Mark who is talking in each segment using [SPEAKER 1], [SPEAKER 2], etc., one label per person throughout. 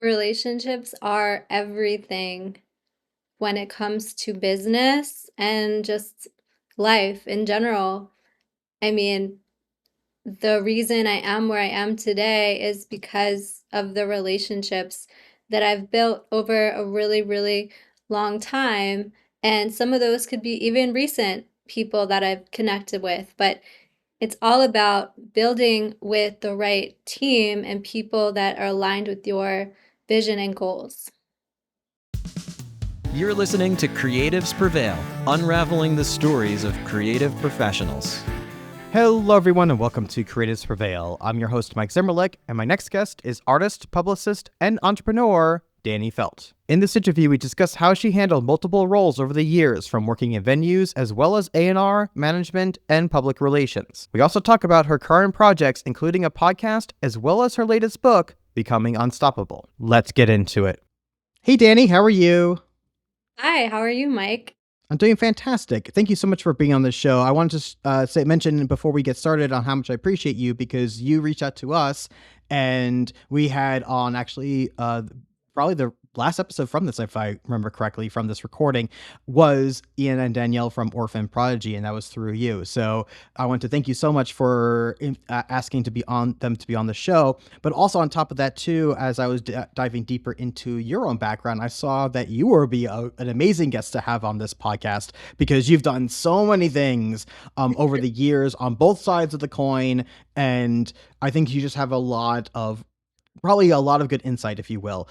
[SPEAKER 1] Relationships are everything when it comes to business and just life in general. I mean, the reason I am where I am today is because of the relationships that I've built over a really, really long time. And some of those could be even recent people that I've connected with. But it's all about building with the right team and people that are aligned with your vision and goals.
[SPEAKER 2] You're listening to Creatives Prevail, unraveling the stories of creative professionals.
[SPEAKER 3] Hello, everyone, and welcome to Creatives Prevail. I'm your host, Mike Zimmerlich, and my next guest is artist, publicist, and entrepreneur, Dani Felt. In this interview, we discuss how she handled multiple roles over the years, from working in venues as well as A&R, management, and public relations. We also talk about her current projects, including a podcast, as well as her latest book, Becoming Unstoppable. Let's get into it. Hey, Dani, how are you?
[SPEAKER 1] Hi, how are you, Mike?
[SPEAKER 3] I'm doing fantastic. Thank you so much for being on this show. I wanted to mention before we get started on how much I appreciate you, because you reached out to us and we had on actually probably the last episode from this, if I remember correctly, from this recording, was Ian and Danielle from Orphan Prodigy, and that was through you. So I want to thank you so much for asking to be on the show. But also on top of that too, as I was diving deeper into your own background, I saw that you would be an amazing guest to have on this podcast, because you've done so many things over the years on both sides of the coin, and I think you just have probably a lot of good insight, if you will,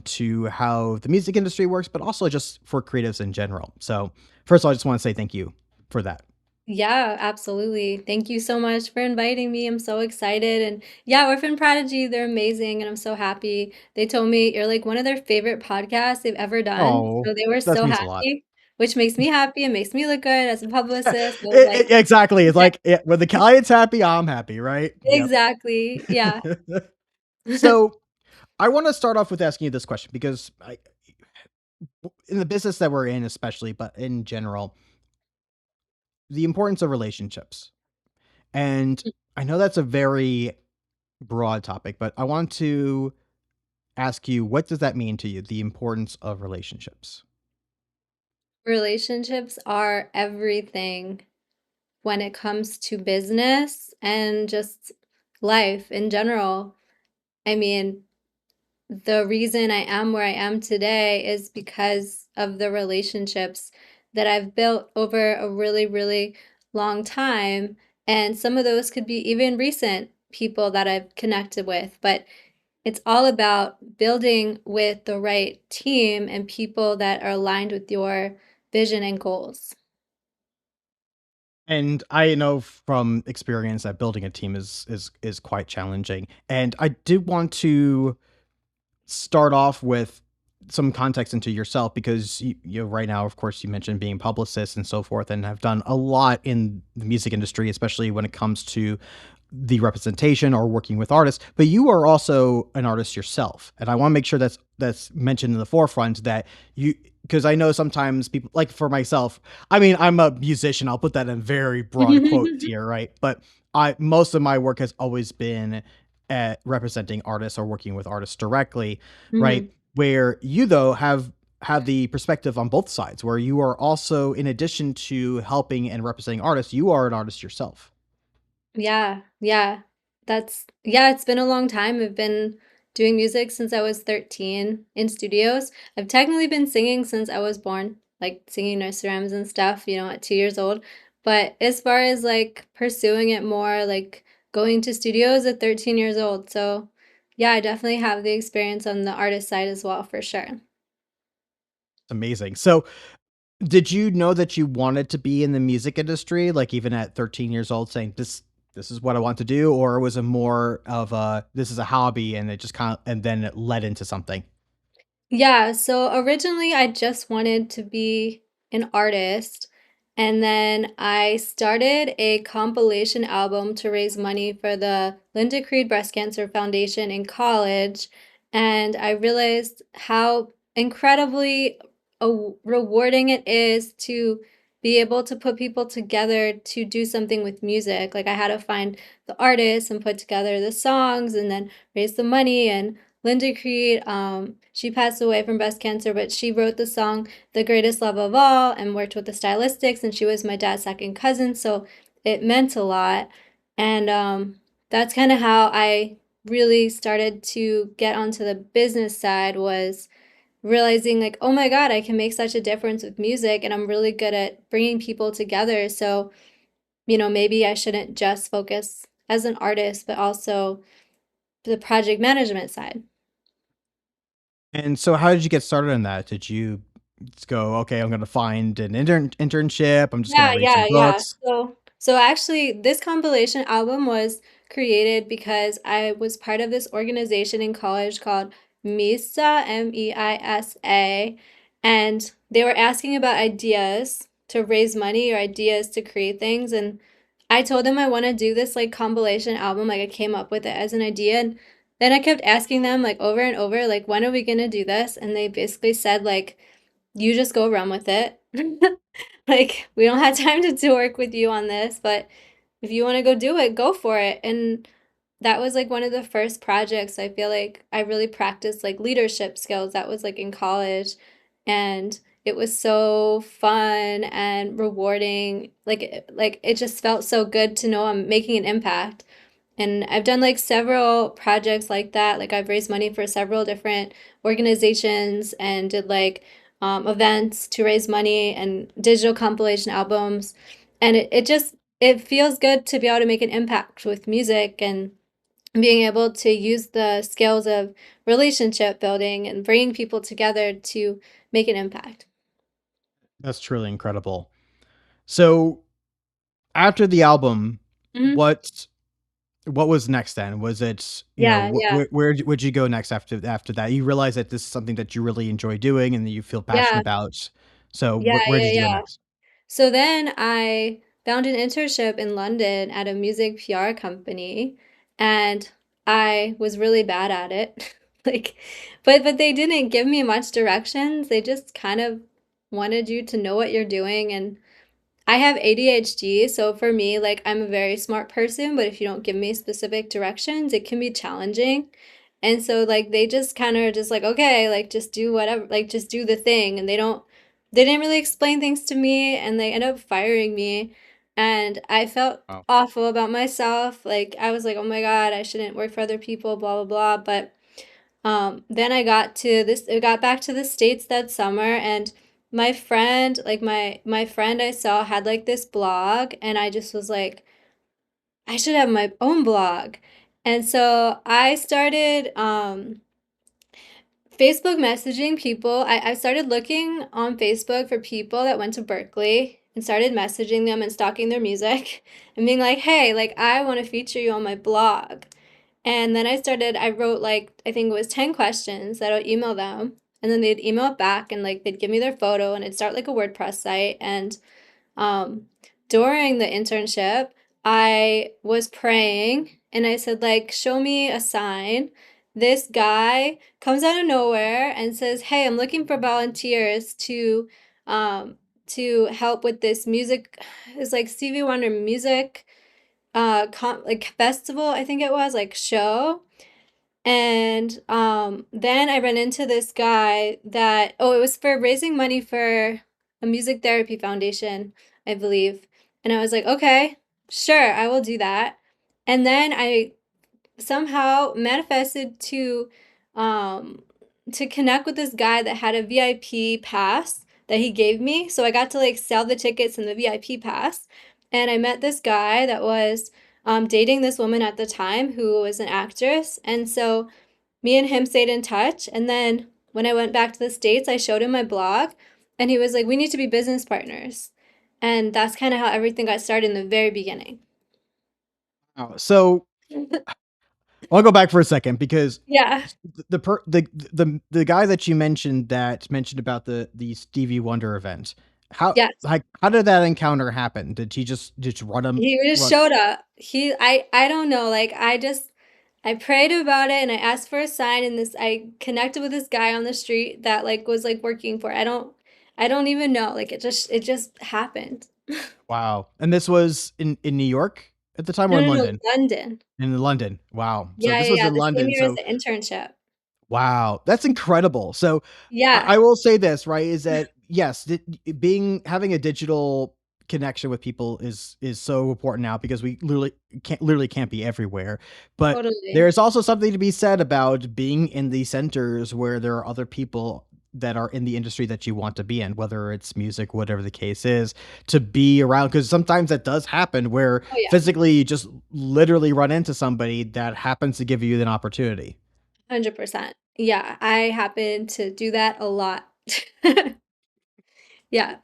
[SPEAKER 3] to how the music industry works, but also just for creatives in general. So first of all, I just want to say thank you for that.
[SPEAKER 1] Yeah, absolutely. Thank you so much for inviting me. I'm so excited. And yeah, Orphan Prodigy, they're amazing. And I'm so happy. They told me you're like one of their favorite podcasts they've ever done.
[SPEAKER 3] Oh,
[SPEAKER 1] So they were
[SPEAKER 3] that
[SPEAKER 1] so
[SPEAKER 3] means a lot.
[SPEAKER 1] happy, which makes me happy and makes me look good as a publicist. I was like,
[SPEAKER 3] Exactly. It's
[SPEAKER 1] yeah,
[SPEAKER 3] like when the client's happy, I'm happy, right? Yep.
[SPEAKER 1] exactly. Yeah.
[SPEAKER 3] So I want to start off with asking you this question, because in the business that we're in, especially, but in general, the importance of relationships. And I know that's a very broad topic, but I want to ask you, what does that mean to you, the importance of relationships?
[SPEAKER 1] Relationships are everything when it comes to business and just life in general. I mean, the reason I am where I am today is because of the relationships that I've built over a really, really long time. And some of those could be even recent people that I've connected with. But it's all about building with the right team and people that are aligned with your vision and goals.
[SPEAKER 3] And I know from experience that building a team is quite challenging. And I did want to start off with some context into yourself, because you right now, of course, you mentioned being publicist and so forth, and have done a lot in the music industry, especially when it comes to the representation or working with artists. But you are also an artist yourself, and I want to make sure that's mentioned in the forefront, that you, because I know sometimes people, like for myself, I mean, I'm a musician, I'll put that in very broad quotes here, right? But I most of my work has always been at representing artists or working with artists directly, right?
[SPEAKER 1] Mhm.
[SPEAKER 3] Where you though have the perspective on both sides, where you are also, in addition to helping and representing artists, you are an artist yourself.
[SPEAKER 1] Yeah, yeah. Yeah, it's been a long time. I've been doing music since I was 13 in studios. I've technically been singing since I was born, like singing nursery rhymes and stuff, at 2 years old. But as far as like pursuing it more, like going to studios at 13 years old. So yeah, I definitely have the experience on the artist side as well, for sure.
[SPEAKER 3] Amazing. So did you know that you wanted to be in the music industry, like even at 13 years old, saying this is what I want to do? Or was it more of a, this is a hobby, and it just kind of, and then it led into something?
[SPEAKER 1] Yeah, so originally I just wanted to be an artist, and then I started a compilation album to raise money for the Linda Creed Breast Cancer Foundation in college, and I realized how incredibly rewarding it is to be able to put people together to do something with music. Like I had to find the artists and put together the songs and then raise the money and Linda Creed, she passed away from breast cancer, but she wrote the song The Greatest Love of All and worked with the stylistics, and she was my dad's second cousin, so it meant a lot. And that's kind of how I really started to get onto the business side, was realizing like, oh my God, I can make such a difference with music and I'm really good at bringing people together. So, maybe I shouldn't just focus as an artist, but also the project management side.
[SPEAKER 3] And so, how did you get started in that? Did you just go, okay, I'm going to find an internship. I'm just going to
[SPEAKER 1] Yeah,
[SPEAKER 3] read some
[SPEAKER 1] yeah, yeah.
[SPEAKER 3] books.
[SPEAKER 1] So actually, this compilation album was created because I was part of this organization in college called MISA, MEISA, and they were asking about ideas to raise money or ideas to create things, and I told them I want to do this like compilation album, like I came up with it as an idea, and then I kept asking them like over and over, like when are we gonna do this? And they basically said like you just go run with it. Like, we don't have time to work with you on this, but if you want to go do it, go for it. And that was like one of the first projects I feel like I really practiced like leadership skills. That was like in college. And it was so fun and rewarding. Like it just felt so good to know I'm making an impact. And I've done like several projects like that. Like I've raised money for several different organizations and did like events to raise money and digital compilation albums. And it feels good to be able to make an impact with music and being able to use the skills of relationship building and bringing people together to make an impact.
[SPEAKER 3] That's truly incredible. So, after the album,
[SPEAKER 1] Hmm.
[SPEAKER 3] what what was next then? Was it,
[SPEAKER 1] Yeah, yeah,
[SPEAKER 3] would you go next after that? You realize that this is something that you really enjoy doing and that you feel passionate
[SPEAKER 1] yeah,
[SPEAKER 3] about. So,
[SPEAKER 1] yeah,
[SPEAKER 3] where
[SPEAKER 1] yeah,
[SPEAKER 3] did you go
[SPEAKER 1] yeah.
[SPEAKER 3] next?
[SPEAKER 1] So then I found an internship in London at a music PR company, and I was really bad at it. Like, but they didn't give me much directions. They just kind of wanted you to know what you're doing, and I have ADHD, so for me, like I'm a very smart person, but if you don't give me specific directions, it can be challenging. And so like they just kind of just like, okay, like just do whatever, like just do the thing. And they didn't really explain things to me and they ended up firing me. And I felt
[SPEAKER 3] Oh.
[SPEAKER 1] awful about myself. Like I was like, oh my God, I shouldn't work for other people, blah, blah, blah. But then I got back to the States that summer, and my friend, like my friend I saw had like this blog, and I just was like, I should have my own blog. And so I started Facebook messaging people. I started looking on Facebook for people that went to Berkeley and started messaging them and stalking their music and being like, hey, like I want to feature you on my blog. And then I wrote like, I think it was 10 questions that I'll email them. And then they'd email it back and like they'd give me their photo and it'd start like a WordPress site. And um, during the internship, I was praying and I said, like, show me a sign. This guy comes out of nowhere and says, hey, I'm looking for volunteers um, to help with this music. It's like Stevie Wonder music like festival, I think it was, like show. And then I ran into this guy that, oh, it was for raising money for a music therapy foundation, I believe. And I was like, okay, sure, I will do that. And then I somehow manifested um to connect with this guy that had a VIP pass that he gave me. So I got to like sell the tickets and the VIP pass. And I met this guy that was dating this woman at the time who was an actress. And so me and him stayed in touch. And then when I went back to the States, I showed him my blog and he was like, we need to be business partners. And that's kind of how everything got started in the very beginning.
[SPEAKER 3] Wow. So, I'll go back for a second because
[SPEAKER 1] Yeah.
[SPEAKER 3] the guy that you mentioned about the Stevie Wonder event.
[SPEAKER 1] Yes.
[SPEAKER 3] How did that encounter happen? Did he just run him
[SPEAKER 1] He just
[SPEAKER 3] run?
[SPEAKER 1] showed up. I don't know, like I prayed about it and I asked for a sign and this I connected with this guy on the street that like was like working for. I don't even know. Like it just happened.
[SPEAKER 3] Wow. And this was in New York at the time or
[SPEAKER 1] No,
[SPEAKER 3] in
[SPEAKER 1] no, no,
[SPEAKER 3] London?
[SPEAKER 1] London.
[SPEAKER 3] In London. Wow. So
[SPEAKER 1] Yeah,
[SPEAKER 3] this
[SPEAKER 1] yeah,
[SPEAKER 3] was
[SPEAKER 1] yeah.
[SPEAKER 3] in
[SPEAKER 1] The same
[SPEAKER 3] London.
[SPEAKER 1] year as
[SPEAKER 3] So
[SPEAKER 1] the internship.
[SPEAKER 3] Wow, that's incredible. So
[SPEAKER 1] Yeah,
[SPEAKER 3] I will say this, right, is that yes, being having a digital connection with people is so important now because we literally can't be everywhere. But
[SPEAKER 1] totally.
[SPEAKER 3] there's also something to be said about being in the centers where there are other people that are in the industry that you want to be in, whether it's music, whatever the case is, to be around because sometimes that does happen where
[SPEAKER 1] Oh yeah,
[SPEAKER 3] physically you just literally run into somebody that happens to give you an opportunity.
[SPEAKER 1] 100%. Yeah, I happen to do that a lot. Yeah.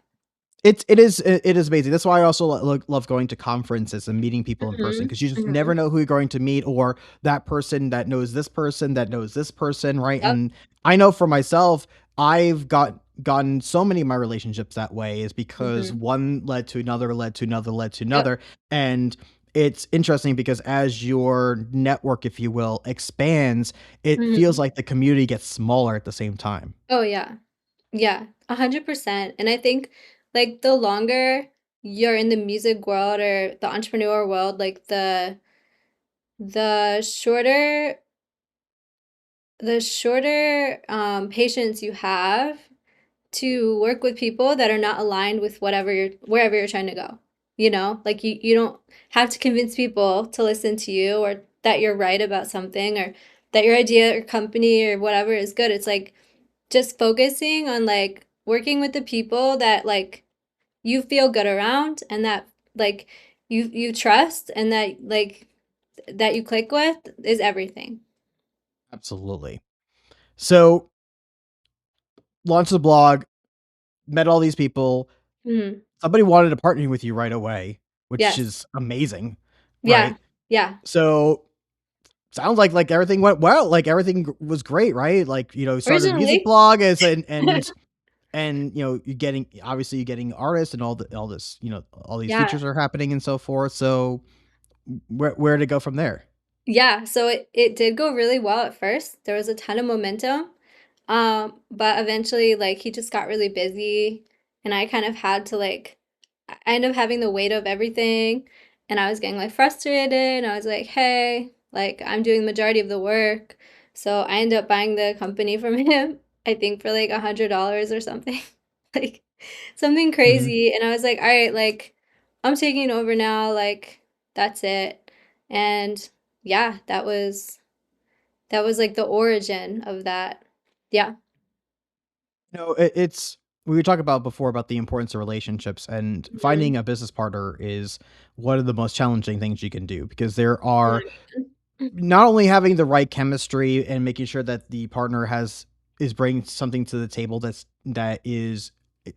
[SPEAKER 3] It is amazing. That's why I also love going to conferences and meeting people in person
[SPEAKER 1] Mhm,
[SPEAKER 3] because you just never
[SPEAKER 1] mhm.
[SPEAKER 3] know who you're going to meet or that person that knows this person that knows this person, right?
[SPEAKER 1] Yep.
[SPEAKER 3] And I know for myself, I've gotten so many of my relationships that way is because
[SPEAKER 1] Mhm,
[SPEAKER 3] one led to another, led to another, led to
[SPEAKER 1] yep.
[SPEAKER 3] another, and it's interesting because as your network, if you will, expands, it feels
[SPEAKER 1] Mhm.
[SPEAKER 3] like the community gets smaller at the same time.
[SPEAKER 1] Oh, yeah. Yeah, 100%, and I think, like, the longer you're in the music world or the entrepreneur world, like, the shorter patience you have to work with people that are not aligned with wherever you're trying to go, you know? Like, you don't have to convince people to listen to you or that you're right about something or that your idea or company or whatever is good. It's, like, just focusing on, like, working with the people that, like, you feel good around and that, like, you trust and that, like, that you click with is everything.
[SPEAKER 3] Absolutely. So, launch the blog, met all these people.
[SPEAKER 1] Mhm.
[SPEAKER 3] Somebody wanted to partner with you right away, which
[SPEAKER 1] Yes.
[SPEAKER 3] is amazing,
[SPEAKER 1] Yeah.
[SPEAKER 3] right?
[SPEAKER 1] Yeah.
[SPEAKER 3] So, sounds like everything went well, like everything was great, right? Like, you started a music
[SPEAKER 1] Originally.
[SPEAKER 3] blog as and you getting obviously you getting artists and all this, all these
[SPEAKER 1] Yeah.
[SPEAKER 3] features are happening and so forth. So, where to go from there?
[SPEAKER 1] Yeah, so it did go really well at first. There was a ton of momentum. But eventually, like, he just got really busy, and I kind of had to, like, I ended up having the weight of everything, and I was getting, like, frustrated, and I was like, "Hey, like, I'm doing the majority of the work." So I ended up buying the company from him, I think for, like, $100 or something, like, something
[SPEAKER 3] Mhm.
[SPEAKER 1] crazy, and I was like, "Alright, like, I'm taking over now, like, that's it." And yeah, that was, like, the origin of that. Yeah.
[SPEAKER 3] It's we were talking about before about the importance of relationships and
[SPEAKER 1] Mhm.
[SPEAKER 3] finding a business partner is one of the most challenging things you can do because there are
[SPEAKER 1] Mm.
[SPEAKER 3] not only having the right chemistry and making sure that the partner is bringing something to the table that is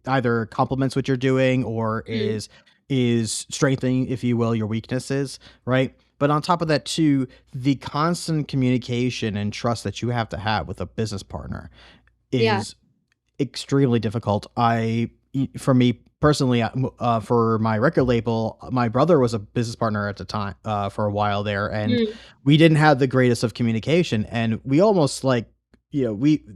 [SPEAKER 3] either complements what you're doing or
[SPEAKER 1] Mhm.
[SPEAKER 3] is strengthening, if you will, your weaknesses, right? But on top of that too, the constant communication and trust that you have to have with a business partner
[SPEAKER 1] Yeah.
[SPEAKER 3] is extremely difficult. For me personally, for my record label, my brother was a business partner at the time, for a while there, and
[SPEAKER 1] Mm.
[SPEAKER 3] we didn't have the greatest of communication, and we almost like,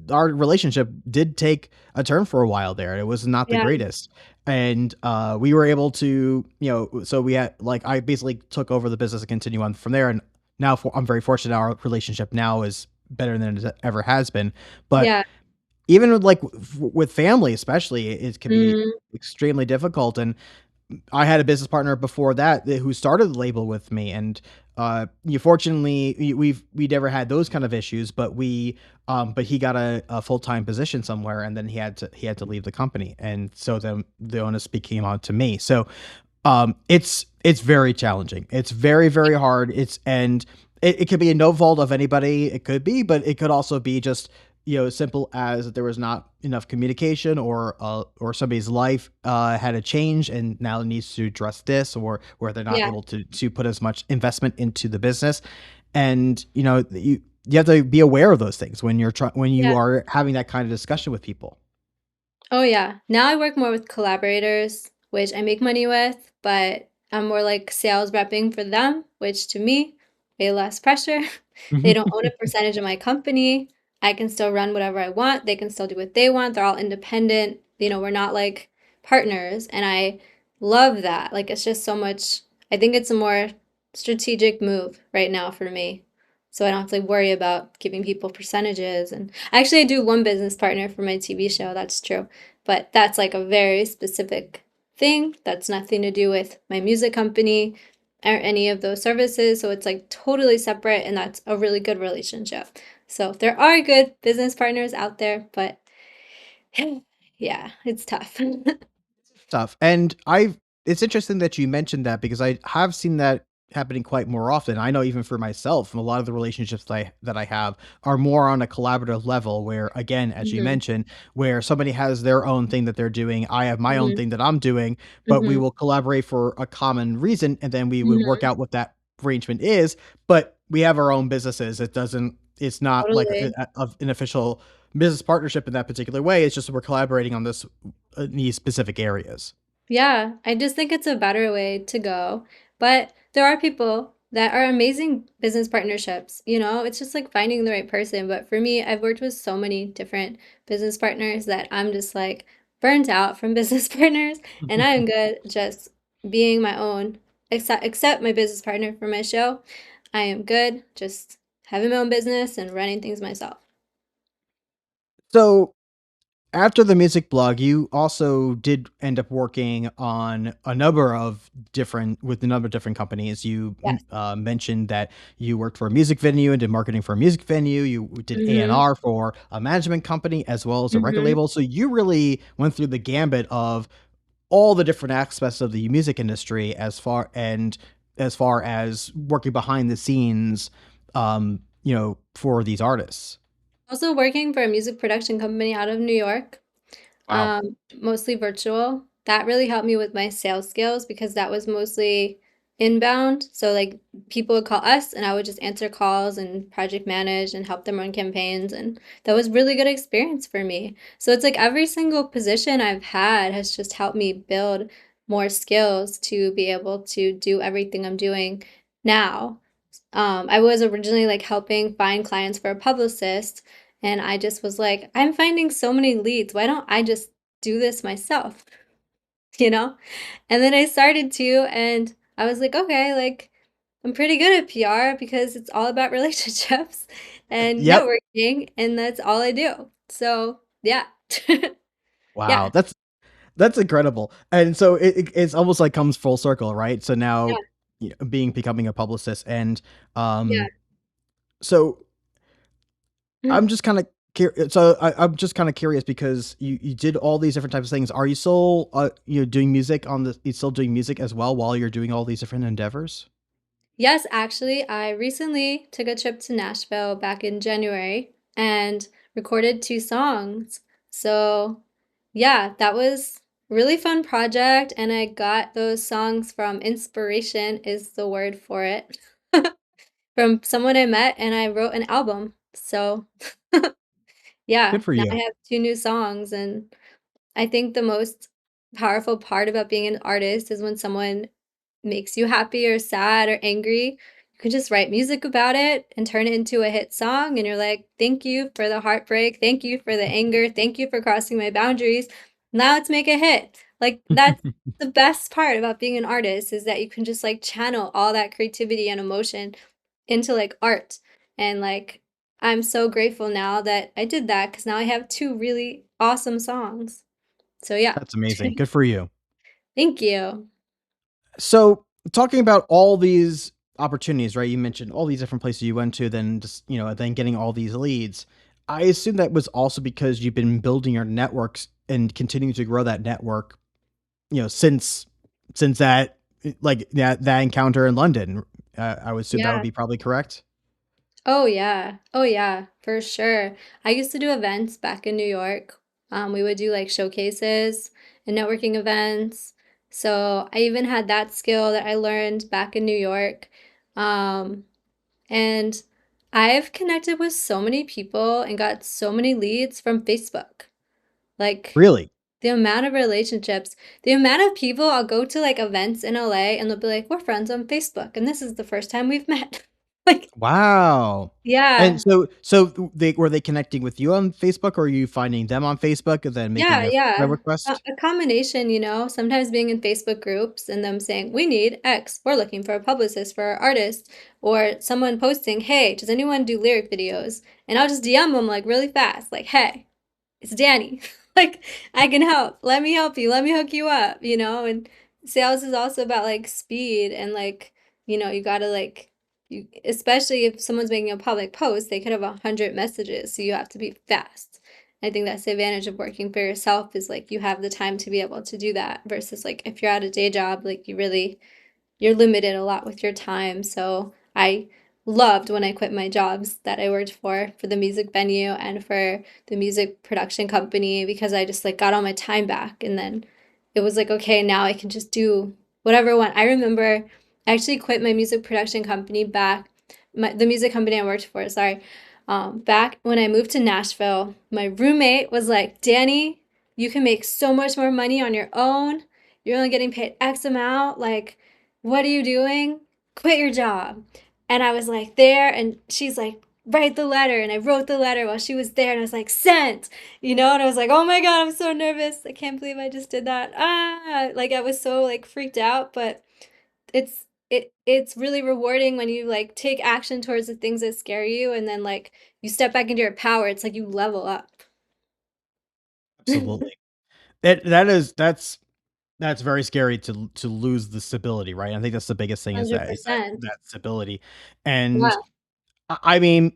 [SPEAKER 3] our relationship did take a turn for a while there. It was not the
[SPEAKER 1] Yeah.
[SPEAKER 3] greatest, and we were able to, so we had like I basically took over the business and continue on from there, and now I'm very fortunate. Our relationship now is better than it ever has been, but
[SPEAKER 1] Yeah.
[SPEAKER 3] even with, like, with family especially, it can be
[SPEAKER 1] Mhm.
[SPEAKER 3] extremely difficult, and I had a business partner before that who started the label with me, and, fortunately, we never had those kind of issues, but he got a full-time position somewhere, and then he had to leave the company, and so then the onus became on to me. So, it's very challenging. It's very, very hard. It could be a no fault of anybody. It could be, but it could also be just, simple as that there was not enough communication or somebody's life had a change and now needs to address this or where they're not
[SPEAKER 1] Yeah.
[SPEAKER 3] able to put as much investment into the business. And you have to be aware of those things when you
[SPEAKER 1] Yeah.
[SPEAKER 3] are having that kind of discussion with people.
[SPEAKER 1] Oh, yeah. Now I work more with collaborators, which I make money with, but I'm more like sales repping for them, which to me, way less pressure. They don't own a percentage of my company. I can still run whatever I want. They can still do what they want. They're all independent. We're not like partners. And I love that. Like, it's just so much, I think it's a more strategic move right now for me. so I don't have to like, worry about giving people percentages. And actually, I do one business partner for my TV show. That's true, but that's like a very specific thing. That's nothing to do with my music company or any of those services. So it's like totally separate, and that's a really good relationship. So there are good business partners out there, but yeah, it's tough.
[SPEAKER 3] Stuff. And I've it's interesting that you mentioned that because I have seen that happening quite more often. I know even for myself, a lot of the relationships that I have are more on a collaborative level where again, as you
[SPEAKER 1] Hmm.
[SPEAKER 3] mentioned, where somebody has their own thing that they're doing, I have my own
[SPEAKER 1] Hmm.
[SPEAKER 3] thing that I'm doing, but we
[SPEAKER 1] Hmm.
[SPEAKER 3] will collaborate for a common reason and then we would work
[SPEAKER 1] Hmm.
[SPEAKER 3] out what that arrangement is, but we have our own businesses. It's not like
[SPEAKER 1] Totally.
[SPEAKER 3] an official business partnership in that particular way. It's just we're collaborating on this these specific areas.
[SPEAKER 1] Yeah, I just think it's a better way to go. But there are people that are amazing business partnerships. It's just like finding the right person. But for me, I've worked with so many different business partners that I'm just like burnt out from business partners. And I am good just being my own, except my business partner for my show. I am good just having my own business and running things myself.
[SPEAKER 3] So after the music blog, you also did end up working on a number of different companies. You
[SPEAKER 1] Yes.
[SPEAKER 3] mentioned that you worked for a music venue and did marketing for a music venue. You did
[SPEAKER 1] Mm-hmm.
[SPEAKER 3] A&R for a management company as well as a record
[SPEAKER 1] Mm-hmm.
[SPEAKER 3] label. So you really went through the gambit of all the different aspects of the music industry as far as working behind the scenes, for these artists.
[SPEAKER 1] Also working for a music production company out of New York.
[SPEAKER 3] Wow.
[SPEAKER 1] Mostly virtual. That really helped me with my sales skills because that was mostly inbound. So like people would call us and I would just answer calls and project manage and help them run campaigns, and that was really good experience for me. So it's like every single position I've had has just helped me build more skills to be able to do everything I'm doing now. I was originally like helping find clients for a publicist, and I just was like, I'm finding so many leads. Why don't I just do this myself? You know? And then I started to, and I was like, okay, like I'm pretty good at PR because it's all about relationships and
[SPEAKER 3] Yep.
[SPEAKER 1] networking, and that's all I do. So, yeah.
[SPEAKER 3] Wow.
[SPEAKER 1] Yeah.
[SPEAKER 3] That's incredible. And so it's almost like comes full circle, right? So now,
[SPEAKER 1] Yeah.
[SPEAKER 3] becoming a publicist and
[SPEAKER 1] Yeah.
[SPEAKER 3] um so I'm just kind of I'm just kind of curious because you did all these different types of things. Are you still doing music on the you still doing music as well while you're doing all these different endeavors?
[SPEAKER 1] Yes, actually, I recently took a trip to Nashville back in January and recorded 2 songs. So, yeah, that was a really fun project, and I got those songs from inspiration is the word for it. From someone I met, and I wrote an album. So, yeah,
[SPEAKER 3] Good for
[SPEAKER 1] now I
[SPEAKER 3] you.
[SPEAKER 1] have 2 new songs, and I think the most powerful part about being an artist is when someone makes you happy or sad or angry, you can just write music about it and turn it into a hit song. And you're like, thank you for the heartbreak. Thank you for the anger. Thank you for crossing my boundaries. Now let's make a hit. Like, that's the best part about being an artist is that you can just like channel all that creativity and emotion into like art. And like, I'm so grateful now that I did that because now I have 2 really awesome songs. So, yeah.
[SPEAKER 3] That's amazing. Good for you.
[SPEAKER 1] Thank you.
[SPEAKER 3] So, talking about all these opportunities, right? You mentioned all these different places you went to, then just, then getting all these leads. I assume that was also because you've been building your networks and continuing to grow that network, since that that encounter in London. I would assume that would
[SPEAKER 1] Yeah.
[SPEAKER 3] be probably correct.
[SPEAKER 1] Oh yeah. Oh yeah, for sure. I used to do events back in New York. We would do like showcases and networking events. So I even had that skill that I learned back in New York. Um, and I've connected with so many people and got so many leads from Facebook. Like
[SPEAKER 3] Really?
[SPEAKER 1] the amount of relationships, the amount of people I'll go to like events in LA and they'll be like, we're friends on Facebook and this is the first time we've met. Like,
[SPEAKER 3] Wow. And
[SPEAKER 1] yeah.
[SPEAKER 3] so they were they connecting with you on Facebook, or are you finding them on Facebook and then making
[SPEAKER 1] Yeah,
[SPEAKER 3] a friend
[SPEAKER 1] yeah.
[SPEAKER 3] request?
[SPEAKER 1] A combination, sometimes being in Facebook groups and them saying, "We need X. We're looking for a publicist for our artist," or someone posting, "Hey, does anyone do lyric videos?" And I'll just DM them like really fast, like, "Hey, it's Danny. Like, I can help. Let me help you. Let me hook you up," And sales is also about like speed and like, you gotta like you especially if someone's making a public post, they could have 100 messages, so you have to be fast. I think that's the advantage of working for yourself is like you have the time to be able to do that versus like if you're at a day job, like you're limited a lot with your time. So I loved when I quit my jobs that I worked for the music venue and for the music production company because I just like got all my time back and then it was like okay, now I can just do whatever I want. I remember I actually quit my music production company back the music company I worked for, sorry. Back when I moved to Nashville, my roommate was like, "Danny, you can make so much more money on your own. You're only getting paid X amount. Like, what are you doing? Quit your job." And I was like, there, and she's like, write the letter. And I wrote the letter while she was there, and I was like, sent, and I was like, oh my God, I'm so nervous. I can't believe I just did that. Like I was so like freaked out, but it's really rewarding when you like take action towards the things that scare you and then like you step back into your power. It's like you level up.
[SPEAKER 3] Absolutely. That's very scary to lose the stability, right? I think that's the biggest thing is that
[SPEAKER 1] 100%.
[SPEAKER 3] that stability. And
[SPEAKER 1] Yeah.
[SPEAKER 3] I mean,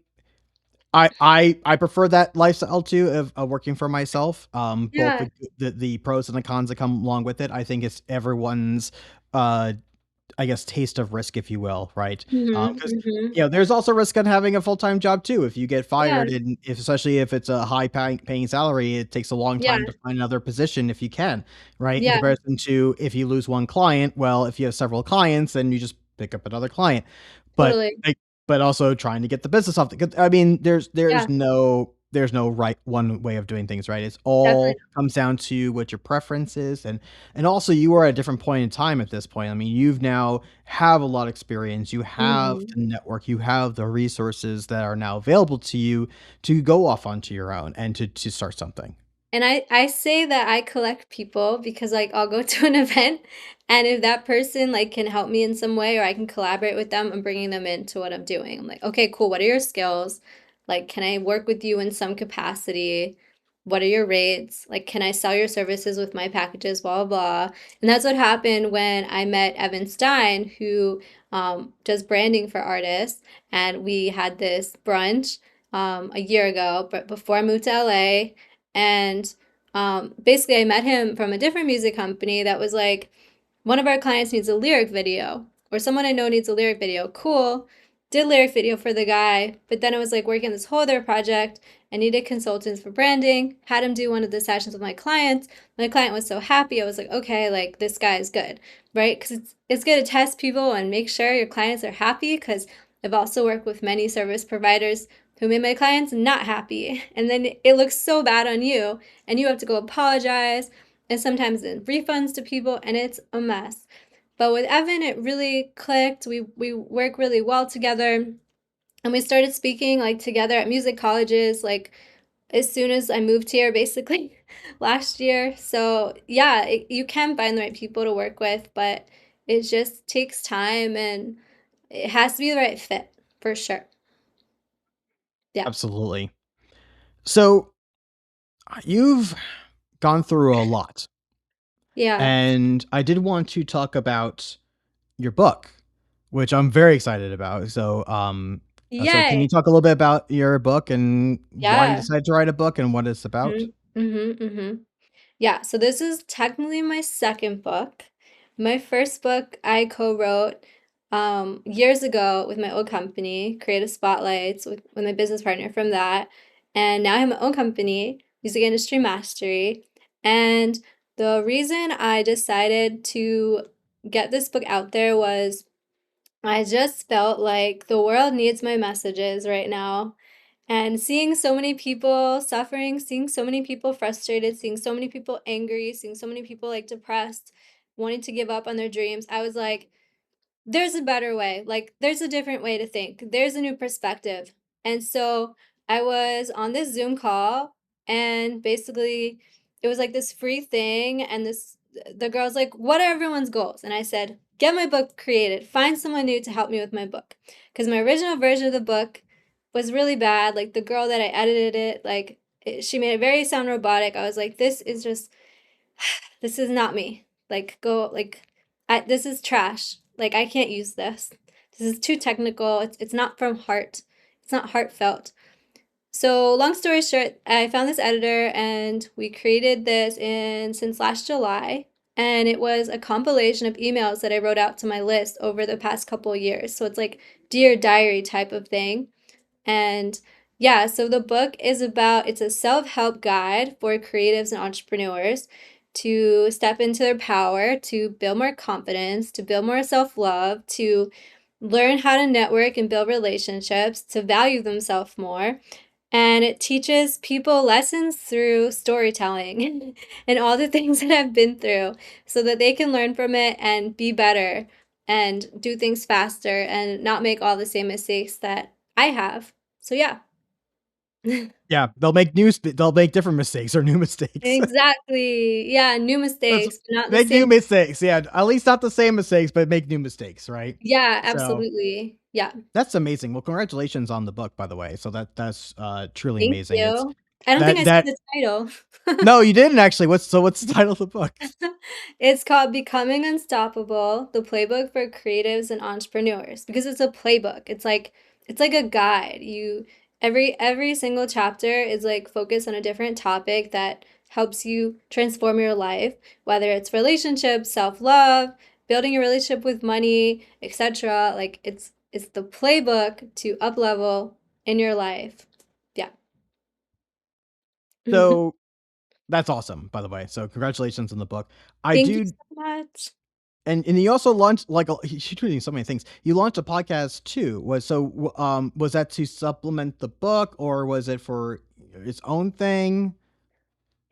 [SPEAKER 3] I prefer that lifestyle too of working for myself. Both
[SPEAKER 1] Yeah.
[SPEAKER 3] the pros and the cons that come along with it. I think it's everyone's uh I guess, taste of risk, if you will, right?
[SPEAKER 1] Mhm.
[SPEAKER 3] Because
[SPEAKER 1] Mhm.
[SPEAKER 3] there's also risk on having a full-time job too. If you get
[SPEAKER 1] Yeah.
[SPEAKER 3] fired, and if especially if it's a high paying salary, it takes a long
[SPEAKER 1] Yeah.
[SPEAKER 3] time to find another position if you can, right? In
[SPEAKER 1] Yeah.
[SPEAKER 3] comparison to if you lose one client, well, if you have several clients, then you just pick up another client. But
[SPEAKER 1] Totally.
[SPEAKER 3] like, but also trying to get the business off the. 'Cause, I mean,
[SPEAKER 1] Yeah.
[SPEAKER 3] there's no right one way of doing things, right? It's
[SPEAKER 1] Definitely.
[SPEAKER 3] all comes down to what your preference is, and also you are at a different point in time at this point. I mean, you've now have a lot of experience, you have
[SPEAKER 1] Mhm.
[SPEAKER 3] the network, you have the resources that are now available to you to go off onto your own and to start something.
[SPEAKER 1] And I say that I collect people because, like, I'll go to an event, and if that person, like, can help me in some way or I can collaborate with them, I'm bringing them into what I'm doing. I'm like, "Okay, cool. What are your skills? Like, can I work with you in some capacity? What are your rates? Like, can I sell your services with my packages? Blah, blah, blah." And that's what happened when I met Evan Stein, who does branding for artists. And we had this brunch a year ago, but before I moved to LA. And basically, I met him from a different music company that was like, one of our clients needs a lyric video, or someone I know needs a lyric video. Cool. Did lyric video for the guy, but then I was like working on this whole other project. I needed consultants for branding, had him do one of the sessions with my clients. My client was so happy. I was like, okay, like this guy is good, right? Because it's good to test people and make sure your clients are happy. Because I've also worked with many service providers who made my clients not happy. And then it looks so bad on you, and you have to go apologize, and sometimes in refunds to people, and it's a mess. But with Evan, it really clicked. We work really well together, and we started speaking like together at music colleges, like as soon as I moved here, basically last year. So yeah, you can find the right people to work with, but it just takes time and it has to be the right fit for sure. Yeah.
[SPEAKER 3] Absolutely. So, you've gone through a lot,
[SPEAKER 1] Yeah.
[SPEAKER 3] and I did want to talk about your book, which I'm very excited about. So can
[SPEAKER 1] Yay.
[SPEAKER 3] you talk a little bit about your book and why you
[SPEAKER 1] Yeah.
[SPEAKER 3] decided to write a book and what it's about?
[SPEAKER 1] Mhm. Mhm. Mhm. Yeah, so this is technically my second book. My first book I co-wrote years ago with my old company, Creative Spotlights, with my business partner from that. And now I have my own company, Music Industry Mastery. And the reason I decided to get this book out there was I just felt like the world needs my messages right now. And seeing so many people suffering, seeing so many people frustrated, seeing so many people angry, seeing so many people like depressed, wanting to give up on their dreams, I was like, there's a better way. Like, there's a different way to think. There's a new perspective. And so I was on this Zoom call, and basically it was like this free thing. And the girl's like, "What are everyone's goals?" And I said, "Get my book created, find someone new to help me with my book." Because my original version of the book was really bad. Like, the girl that I edited it, like, she made it very sound robotic. I was like, this is just, this is not me. Like, go, like, this is trash. Like, I can't use this. This is too technical. It's not from heart. It's not heartfelt. So, long story short, I found this editor, and we created this in since last July. And it was a compilation of emails that I wrote out to my list over the past couple of years. So it's like Dear Diary type of thing. And yeah, so the book is about, it's a self-help guide for creatives and entrepreneurs to step into their power, to build more confidence, to build more self-love, to learn how to network and build relationships, to value themselves more. And it teaches people lessons through storytelling and all the things that I've been through so that they can learn from it and be better and do things faster and not make all the same mistakes that I have. So yeah.
[SPEAKER 3] Yeah, they'll make different mistakes or new mistakes.
[SPEAKER 1] Exactly. Yeah, new
[SPEAKER 3] That's
[SPEAKER 1] mistakes, but not the
[SPEAKER 3] make new
[SPEAKER 1] same.
[SPEAKER 3] mistakes. Yeah, at least not the same mistakes, but make new mistakes, right?
[SPEAKER 1] Yeah,
[SPEAKER 3] So
[SPEAKER 1] absolutely. Yeah.
[SPEAKER 3] that's amazing. Well, congratulations on the book, by the way. So that's truly
[SPEAKER 1] Thank
[SPEAKER 3] amazing. It's
[SPEAKER 1] you. I don't think I
[SPEAKER 3] that
[SPEAKER 1] said
[SPEAKER 3] that
[SPEAKER 1] the title.
[SPEAKER 3] no, you didn't actually. What's the title of the book?
[SPEAKER 1] It's called Becoming Unstoppable, the playbook for creatives and entrepreneurs because it's a playbook. It's like a guide. Every single chapter is like focused on a different topic that helps you transform your life, whether it's relationships, self-love, building a relationship with money, etc. Like it's the playbook to up level in your life. Yeah.
[SPEAKER 3] So that's awesome, by the way. So congratulations on the book. I
[SPEAKER 1] Thank you
[SPEAKER 3] do,
[SPEAKER 1] so much.
[SPEAKER 3] and you also launched like you're doing so many things. You launched a podcast too. Was that to supplement the book or was it for its own thing?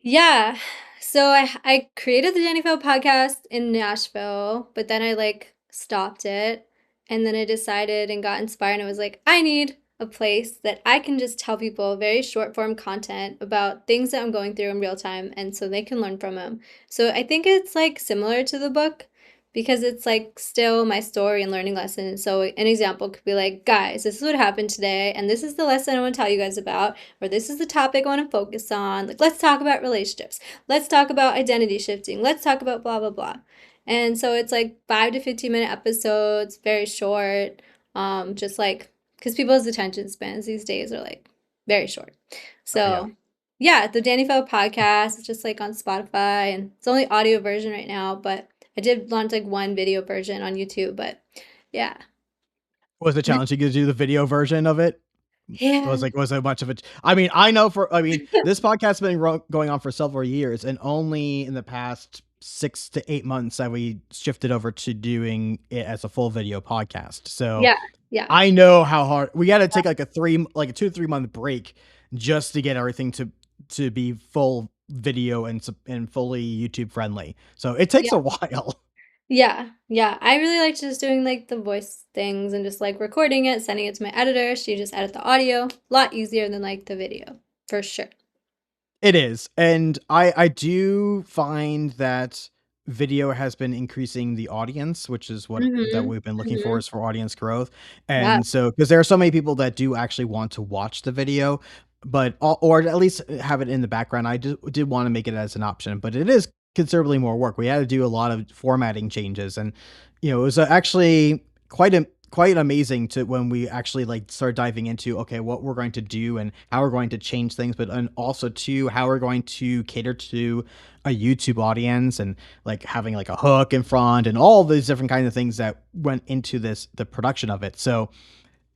[SPEAKER 1] Yeah. So I created the Dani Felt podcast in Nashville, but then I like stopped it. And then I decided and got inspired and I was like, I need a place that I can just tell people very short form content about things that I'm going through in real time and so they can learn from them. So I think it's like similar to the book because it's like still my story and learning lessons. So an example could be like, guys, this is what happened today and this is the lesson I want to tell you guys about, or this is the topic I want to focus on. Like, let's talk about relationships. Let's talk about identity shifting. Let's talk about blah, blah, blah. And so it's like 5 to 15 minute episodes, very short. Just like, because people's attention spans these days are like very short.
[SPEAKER 3] Oh, yeah.
[SPEAKER 1] So yeah, the Dani Felt podcast is just like on Spotify and it's only audio version right now, but I did launch like one video version on YouTube, but yeah.
[SPEAKER 3] Was it challenging to do the video version of it?
[SPEAKER 1] Yeah.
[SPEAKER 3] Was it much of it? I mean, I mean, this podcast has been going on for several years, and only in the past 6 to 8 months have we shifted over to doing it as a full video podcast. So
[SPEAKER 1] Yeah. Yeah.
[SPEAKER 3] I know how hard we got to take like a 2 to 3 month break just to get everything to be full video and fully YouTube friendly. So it takes
[SPEAKER 1] Yeah.
[SPEAKER 3] a while.
[SPEAKER 1] Yeah, yeah. I really liked just doing like the voice things and just like recording it, sending it to my editor. She just edit the audio. A lot easier than like the video, for sure.
[SPEAKER 3] It is. And I do find that video has been increasing the audience, which is what that
[SPEAKER 1] Mhm.
[SPEAKER 3] we've been looking for
[SPEAKER 1] Mhm.
[SPEAKER 3] is for audience growth.
[SPEAKER 1] Yeah.
[SPEAKER 3] And so because there are so many people that do actually want to watch the video, but or at least have it in the background. I did want to make it as an option, but it is considerably more work. We had to do a lot of formatting changes and it was actually quite amazing to when we actually like start diving into okay what we're going to do and how we're going to change things but and also to how we're going to cater to a YouTube audience and like having like a hook in front and all these different kinds of things that went into the production of it. So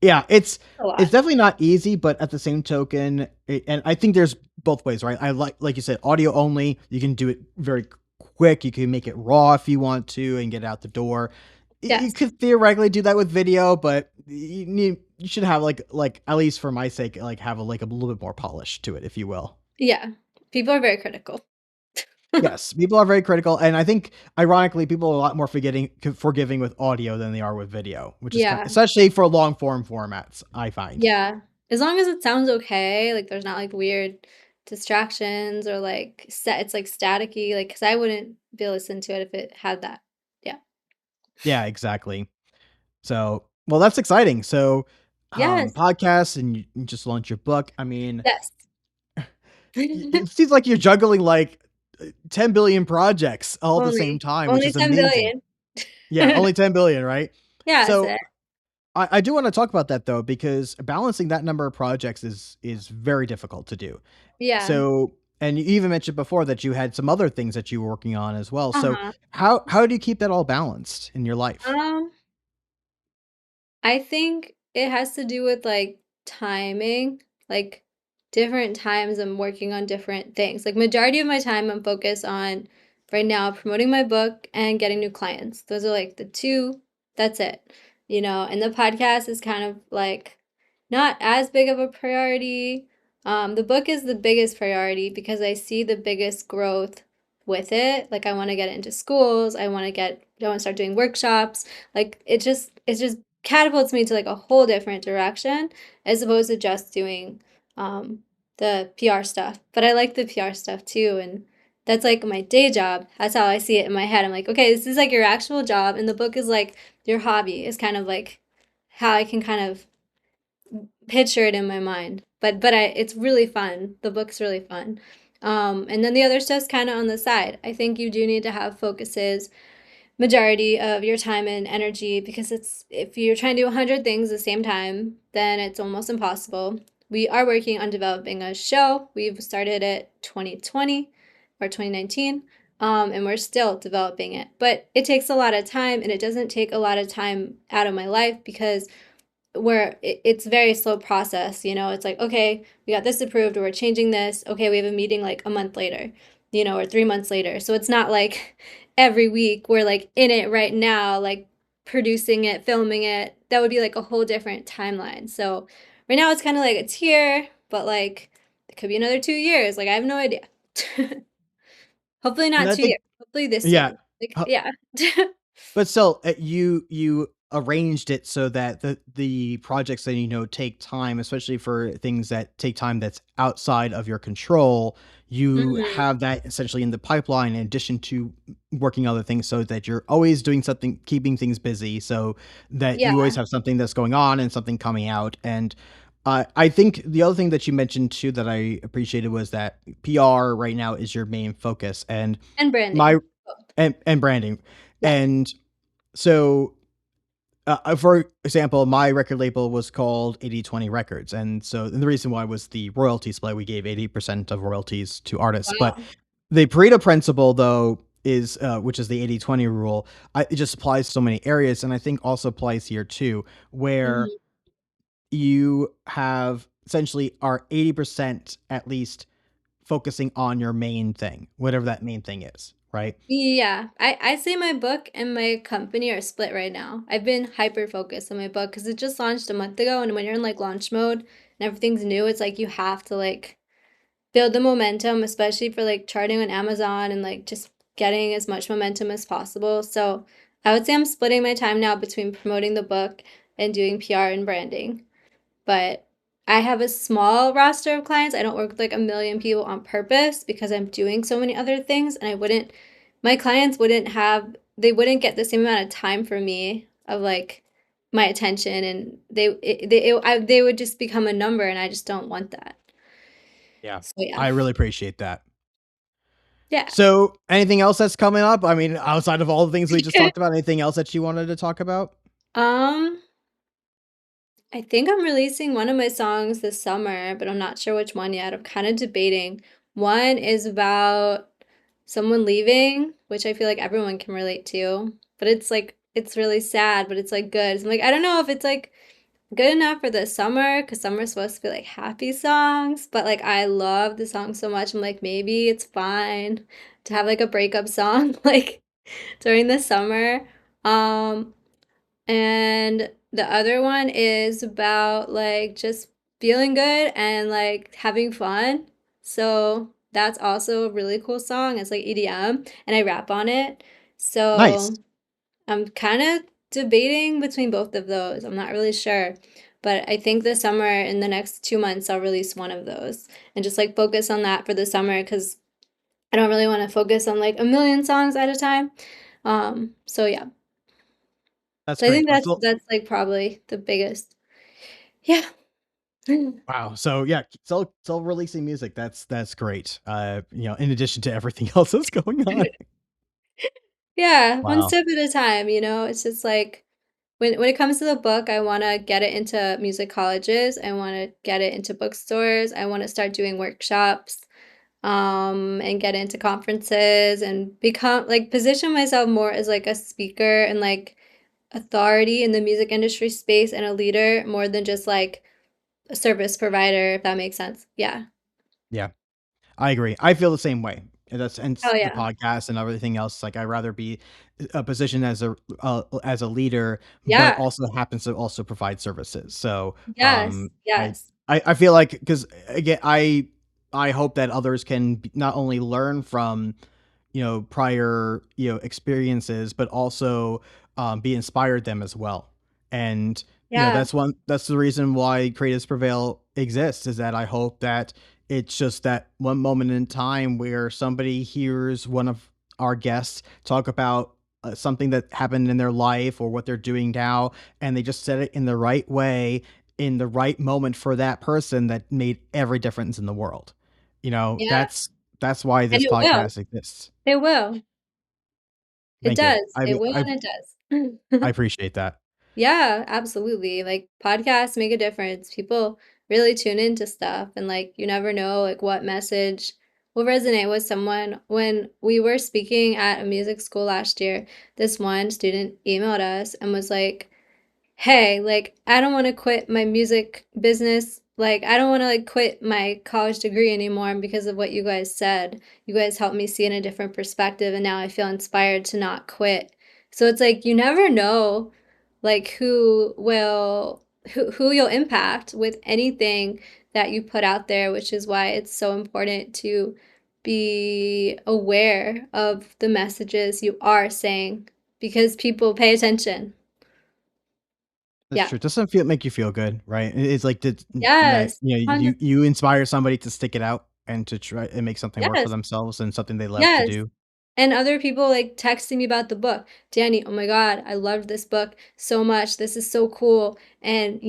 [SPEAKER 3] yeah,
[SPEAKER 1] A
[SPEAKER 3] it's
[SPEAKER 1] lot.
[SPEAKER 3] definitely not easy, but at the same token, and I think there's both ways, right? I like you said, audio only. You can do it very quick. You can make it raw if you want to, and get it out the door. You
[SPEAKER 1] Yes.
[SPEAKER 3] could theoretically do that with video, but you should have like at least for my sake, like have a little bit more polish to it, if you will.
[SPEAKER 1] Yeah. People are very critical.
[SPEAKER 3] Yes, people are very critical, and I think ironically, people are a lot more forgiving with audio than they are with video, which is
[SPEAKER 1] Yeah.
[SPEAKER 3] especially for long form formats, I find.
[SPEAKER 1] Yeah. As long as it sounds okay, like there's not like weird distractions or like it's like staticky, like because I wouldn't be able to listen to it if it had that. Yeah.
[SPEAKER 3] Yeah, exactly. So, well, that's exciting. So,
[SPEAKER 1] Yes.
[SPEAKER 3] podcasts and you just launched your book. I mean,
[SPEAKER 1] Yes.
[SPEAKER 3] it seems like you're juggling like 10 billion projects all at the same time, which
[SPEAKER 1] Only
[SPEAKER 3] is
[SPEAKER 1] 10
[SPEAKER 3] amazing.
[SPEAKER 1] billion.
[SPEAKER 3] Yeah, only 10 billion, right?
[SPEAKER 1] Yeah, that's
[SPEAKER 3] So
[SPEAKER 1] it.
[SPEAKER 3] I do want to talk about that though, because balancing that number of projects is very difficult to do.
[SPEAKER 1] Yeah.
[SPEAKER 3] So, and you even mentioned before that you had some other things that you were working on as well. So,
[SPEAKER 1] Uh-huh.
[SPEAKER 3] how do you keep that all balanced in your life?
[SPEAKER 1] Um, I think it has to do with like timing, like different times I'm working on different things. Like majority of my time I'm focused on right now promoting my book and getting new clients. Those are like the two, that's it. And the podcast is kind of like not as big of a priority. The book is the biggest priority because I see the biggest growth with it. Like I want to get it into schools. I want to start doing workshops. Like it just catapults me to like a whole different direction as opposed to just doing um, the PR stuff. But I like the PR stuff too, and that's like my day job. That's how I see it in my head. I'm like, okay, this is like your actual job, and the book is like your hobby. Is kind of like how I can kind of picture it in my mind. It's really fun. The book's really fun. And then the other stuff's kind of on the side. I think you do need to have focuses majority of your time and energy because it's if you're trying to do 100 things at the same time, then it's almost impossible. We are working on developing a show. We've started it 2020 or 2019, and we're still developing it. But it takes a lot of time, and it doesn't take a lot of time out of my life because where it's very slow process. It's like, okay, we got this approved, or we're changing this. Okay, we have a meeting like a month later, or 3 months later. So it's not like every week we're like in it right now, like producing it, filming it. That would be like a whole different timeline. So right now it's kind of like it's here, but like it could be another 2 years. Like I have no idea. Hopefully
[SPEAKER 3] And
[SPEAKER 1] not
[SPEAKER 3] I
[SPEAKER 1] 2 years.
[SPEAKER 3] think,
[SPEAKER 1] Hopefully this
[SPEAKER 3] yeah,
[SPEAKER 1] year. Like yeah.
[SPEAKER 3] but still, you arranged it so that the projects that take time, especially for things that take time that's outside of your control. You
[SPEAKER 1] Mhm.
[SPEAKER 3] have that essentially in the pipeline in addition to working other things, so that you're always doing something, keeping things busy, so that
[SPEAKER 1] Yeah.
[SPEAKER 3] you always have something that's going on and something coming out. And I think the other thing that you mentioned too that I appreciated was that PR right now is your main focus, and
[SPEAKER 1] And
[SPEAKER 3] my
[SPEAKER 1] branding. Both.
[SPEAKER 3] and branding.
[SPEAKER 1] Yeah.
[SPEAKER 3] And so, for example, my record label was called 80/20 Records, and the reason why was the royalty split. We gave 80% of royalties to artists, but
[SPEAKER 1] Wow.
[SPEAKER 3] the Pareto principle, though, is which is the 80/20 rule. It just applies to so many areas, and I think also applies here too, where
[SPEAKER 1] Mhm.
[SPEAKER 3] you have essentially are 80% at least focusing on your main thing, whatever that main thing is, right?
[SPEAKER 1] Yeah, I say my book and my company are split right now. I've been hyper focused on my book because it just launched a month ago, and when you're in like launch mode and everything's new, it's like you have to like build the momentum, especially for like charting on Amazon and like just getting as much momentum as possible. So I would say I'm splitting my time now between promoting the book and doing PR and branding. But I have a small roster of clients. I don't work with like a million people on purpose because I'm doing so many other things, and my clients they wouldn't get the same amount of time from me of like my attention, and they would just become a number, and I just don't want that.
[SPEAKER 3] Yeah.
[SPEAKER 1] So yeah.
[SPEAKER 3] I really appreciate that.
[SPEAKER 1] Yeah.
[SPEAKER 3] So, anything else that's coming up? I mean, outside of all the things we just talked about, anything else that you wanted to talk about?
[SPEAKER 1] Um, I think I'm releasing one of my songs this summer, but I'm not sure which one yet. I'm kind of debating. One is about someone leaving, which I feel like everyone can relate to, but it's like it's really sad, but it's like good. So I'm like, I don't know if it's like good enough for the summer because summer's supposed to be like happy songs, but like I love the song so much. I'm like, maybe it's fine to have like a breakup song like during the summer. Um, and the other one is about like just feeling good and like having fun. So That's also a really cool song. It's like EDM, and I rap on it.
[SPEAKER 3] Nice.
[SPEAKER 1] So I'm kind of debating between both of those. I'm not really sure. But I think this summer, in the next 2 months, I'll release one of those and just like focus on that for the summer because I don't really want to focus on like a million songs at a time. So yeah.
[SPEAKER 3] That's
[SPEAKER 1] So I
[SPEAKER 3] great.
[SPEAKER 1] think that's
[SPEAKER 3] So,
[SPEAKER 1] that's like probably the biggest. Yeah.
[SPEAKER 3] wow. So yeah, still releasing music. That's great. In addition to everything else that's going on.
[SPEAKER 1] Yeah, one
[SPEAKER 3] Wow.
[SPEAKER 1] step at a time, It's just like when it comes to the book, I want to get it into music colleges. I want to get it into bookstores. I want to start doing workshops, and get into conferences and become like position myself more as like a speaker and like authority in the music industry space and a leader more than just like a service provider, if that makes sense. Yeah.
[SPEAKER 3] Yeah. I agree. I feel the same way.
[SPEAKER 1] Oh
[SPEAKER 3] The
[SPEAKER 1] yeah.
[SPEAKER 3] podcast and everything else. Like I'd rather be a position as a leader, but
[SPEAKER 1] Yeah.
[SPEAKER 3] also happens to also provide services. So
[SPEAKER 1] Yes.
[SPEAKER 3] I
[SPEAKER 1] Yes.
[SPEAKER 3] I feel like because again I hope that others can not only learn from prior experiences, but also be inspired them as well. And
[SPEAKER 1] Yeah.
[SPEAKER 3] that's the reason why Creatives Prevail exists, is that I hope that it's just that one moment in time where somebody hears one of our guests talk about something that happened in their life or what they're doing now, and they just said it in the right way, in the right moment for that person, that made every difference in the world.
[SPEAKER 1] Yeah.
[SPEAKER 3] That's why
[SPEAKER 1] And
[SPEAKER 3] this
[SPEAKER 1] it will.
[SPEAKER 3] podcast exists.
[SPEAKER 1] It will. It
[SPEAKER 3] Thank you.
[SPEAKER 1] does. It will and it
[SPEAKER 3] I
[SPEAKER 1] does.
[SPEAKER 3] appreciate that.
[SPEAKER 1] Yeah, absolutely. Like podcasts make a difference. People really tune into stuff and like you never know like what message will resonate with someone. When we were speaking at a music school last year, this one student emailed us and was like, hey, like I don't want to quit my music business. Like I don't want to like quit my college degree anymore because of what you guys said. You guys helped me see in a different perspective and now I feel inspired to not quit. So it's like you never know like who you'll impact with anything that you put out there, which is why it's so important to be aware of the messages you are saying because people pay attention.
[SPEAKER 3] That's
[SPEAKER 1] Yeah.
[SPEAKER 3] true. Doesn't feel make you feel good, right? It's like that
[SPEAKER 1] Yes.
[SPEAKER 3] you inspire somebody to stick it out and to try and make something work for
[SPEAKER 1] Yes.
[SPEAKER 3] themselves and something they love to
[SPEAKER 1] Yes.
[SPEAKER 3] do.
[SPEAKER 1] And other people like texting me about the book. Danny, oh my God, I loved this book so much. This is so cool. And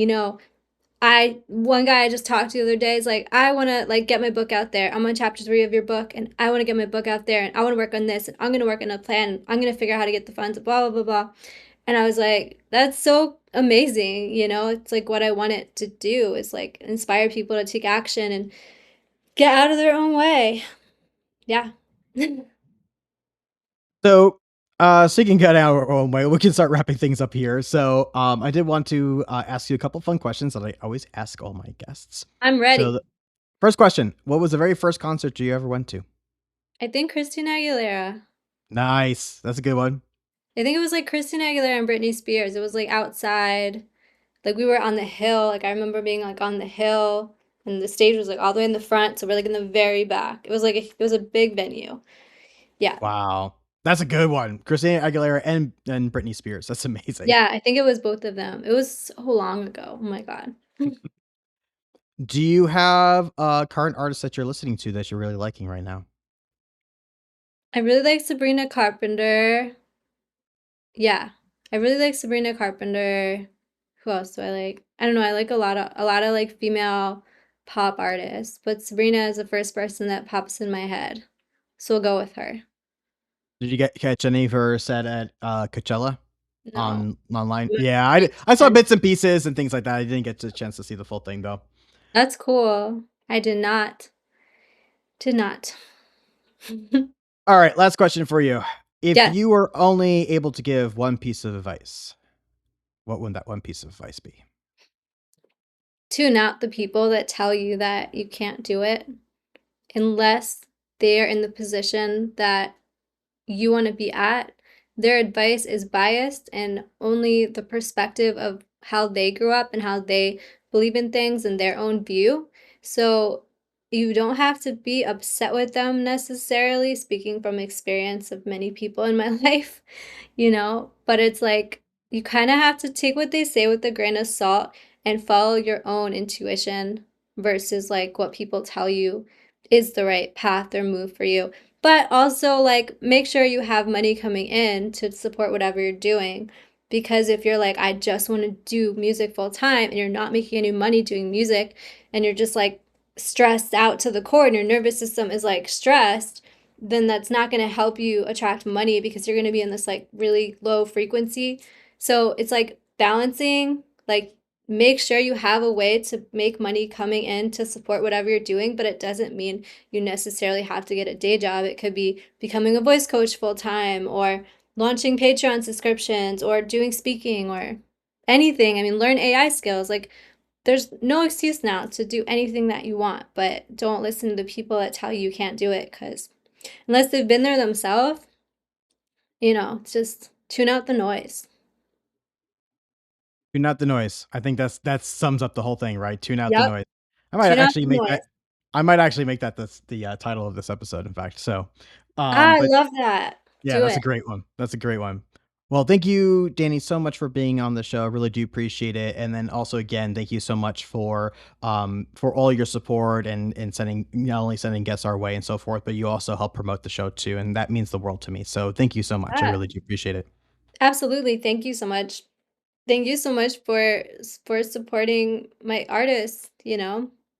[SPEAKER 1] I one guy I just talked to the other day is like, I want to like get my book out there. I'm on chapter 3 of your book, and I want to get my book out there, and I want to work on this, and I'm gonna work on a plan. And I'm gonna figure out how to get the funds. Blah blah blah blah. And I was like, that's so amazing. It's like what I want it to do is like inspire people to take action and get out of their own way. Yeah.
[SPEAKER 3] So, so you can get out our own way. We can start wrapping things up here. So, I did want to ask you a couple fun questions that I always ask all my guests.
[SPEAKER 1] I'm
[SPEAKER 3] So,
[SPEAKER 1] ready.
[SPEAKER 3] the first question: what was the very first concert you ever went to?
[SPEAKER 1] I think Christina Aguilera.
[SPEAKER 3] Nice, that's a good one.
[SPEAKER 1] I think it was like Christina Aguilera and Britney Spears. It was like outside. Like we were on the hill. Like I remember being like on the hill and the stage was like all the way in the front. So we're like in the very back. It was a big venue. Yeah.
[SPEAKER 3] Wow, that's a good one. Christina Aguilera and Britney Spears. That's amazing.
[SPEAKER 1] Yeah, I think it was both of them. It was so long ago. Oh my God.
[SPEAKER 3] Do you have a current artist that you're listening to that you're really liking right now?
[SPEAKER 1] I really like Sabrina Carpenter. Yeah. I really like Sabrina Carpenter. Who else do I like? I don't know. I like a lot of like female pop artists, but Sabrina is the first person that pops in my head. So we'll go with her.
[SPEAKER 3] Did you catch any of her set at Coachella
[SPEAKER 1] No.
[SPEAKER 3] online?
[SPEAKER 1] I'm
[SPEAKER 3] Yeah,
[SPEAKER 1] a big
[SPEAKER 3] I saw
[SPEAKER 1] fan.
[SPEAKER 3] bits and pieces and things like that. I didn't get the chance to see the full thing though.
[SPEAKER 1] That's cool. I did not. Did not.
[SPEAKER 3] All right, last question for you. If
[SPEAKER 1] Yes.
[SPEAKER 3] you were only able to give one piece of advice, what would that one piece of advice be?
[SPEAKER 1] Tune out the people that tell you that you can't do it unless they're in the position that you want to be at. Their advice is biased and only the perspective of how they grew up and how they believe in things and their own view. So you don't have to be upset with them necessarily, speaking from experience of many people in my life, but it's like you kind of have to take what they say with a grain of salt and follow your own intuition versus like what people tell you is the right path or move for you. But also like make sure you have money coming in to support whatever you're doing. Because if you're like, I just want to do music full time and you're not making any money doing music and you're just like stressed out to the core and your nervous system is like stressed, then that's not going to help you attract money because you're going to be in this like really low frequency. So it's like balancing, like make sure you have a way to make money coming in to support whatever you're doing, but it doesn't mean you necessarily have to get a day job. It could be becoming a voice coach full time or launching Patreon subscriptions or doing speaking or anything. I mean, learn AI skills. Like there's no excuse now to do anything that you want, but don't listen to the people that tell you can't do it because unless they've been there themselves, just tune out the noise.
[SPEAKER 3] Tune out the noise. I think that sums up the whole thing, right? Tune out the
[SPEAKER 1] Yep,
[SPEAKER 3] noise. I might
[SPEAKER 1] tune out
[SPEAKER 3] actually
[SPEAKER 1] the
[SPEAKER 3] make
[SPEAKER 1] noise.
[SPEAKER 3] that. I might actually make that the title of this episode. In fact, so,
[SPEAKER 1] I
[SPEAKER 3] but
[SPEAKER 1] love that.
[SPEAKER 3] yeah,
[SPEAKER 1] Do
[SPEAKER 3] that's a
[SPEAKER 1] it.
[SPEAKER 3] great one. That's a great one. Well, thank you, Danny, so much for being on the show. I really do appreciate it. And then also, again, thank you so much for all your support and sending not only sending guests our way and so forth, but you also help promote the show too, and that means the world to me. So thank you so much. I
[SPEAKER 1] Yeah,
[SPEAKER 3] really do appreciate it.
[SPEAKER 1] absolutely. Thank you so much. Thank you so much for supporting my artists,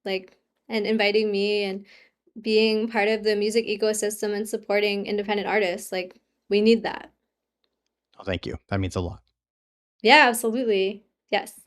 [SPEAKER 1] like and inviting me and being part of the music ecosystem and supporting independent artists. Like we need that.
[SPEAKER 3] Oh, thank you. That means a lot.
[SPEAKER 1] Yeah, absolutely. Yes.